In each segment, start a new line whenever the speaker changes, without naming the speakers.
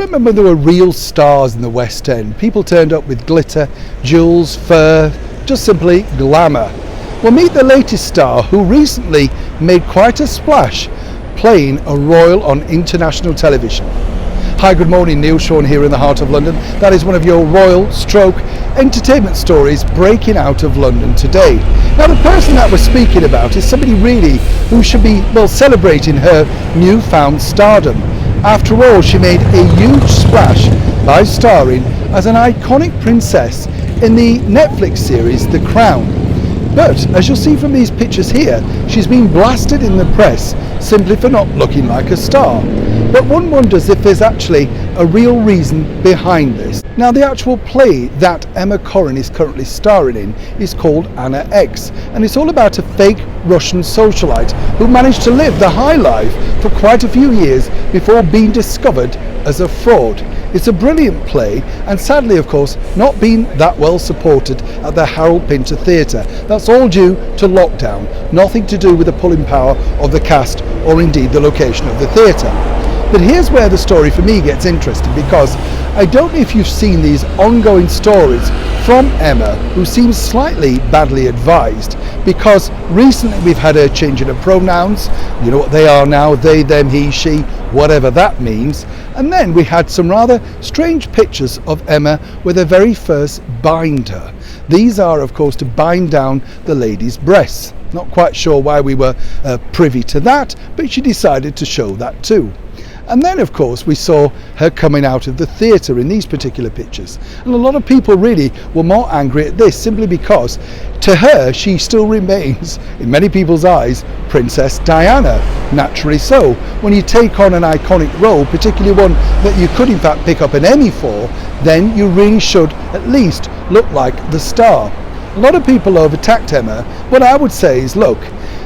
remember there were real stars in the West End? People turned up with glitter, jewels, fur, just simply glamour. Well, meet the latest star who recently made quite a splash playing a royal on international television. Hi, good morning, Neil Sean here in the heart of London. That is one of your royal stroke entertainment stories breaking out of London today. Now, the person that we're speaking about is somebody really who should be, well, celebrating her newfound stardom. After all, she made a huge splash by starring as an iconic princess in the Netflix series The Crown. But as you'll see from these pictures here, she's been blasted in the press simply for not looking like a star. But one wonders if there's actually a real reason behind this. Now, the actual play that Emma Corrin is currently starring in is called Anna X, and it's all about a fake Russian socialite who managed to live the high life for quite a few years before being discovered as a fraud. It's a brilliant play, and sadly, of course, not being that well supported at the Harold Pinter Theatre. That's all due to lockdown, nothing to do with the pulling power of the cast or indeed the location of the theatre. But here's where the story for me gets interesting, because I don't know if you've seen these ongoing stories from Emma, who seems slightly badly advised, because recently we've had her changing her pronouns. You know what they are now: they, them, he, she, whatever that means. And then we had some rather strange pictures of Emma with her very first binder. These are, of course, to bind down the lady's breasts. Not quite sure why we were privy to that, but she decided to show that too. And then, of course, we saw her coming out of the theatre in these particular pictures. And a lot of people really were more angry at this, simply because to her she still remains, in many people's eyes, Princess Diana. Naturally so. When you take on an iconic role, particularly one that you could in fact pick up an Emmy for, then you really should at least look like the star. A lot of people have attacked Emma. What I would say is, look,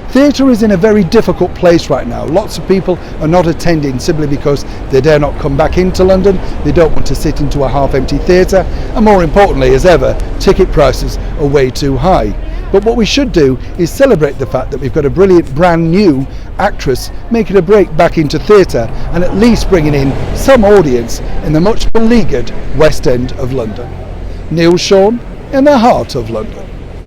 theatre is in a very difficult place right now. Lots of people are not attending simply because they dare not come back into London. They don't want to sit into a half-empty theatre. And more importantly, as ever, ticket prices are way too high. But what we should do is celebrate the fact that we've got a brilliant brand new actress making a break back into theatre, and at least bringing in some audience in the much beleaguered West End of London. Neil Sean in the heart of London.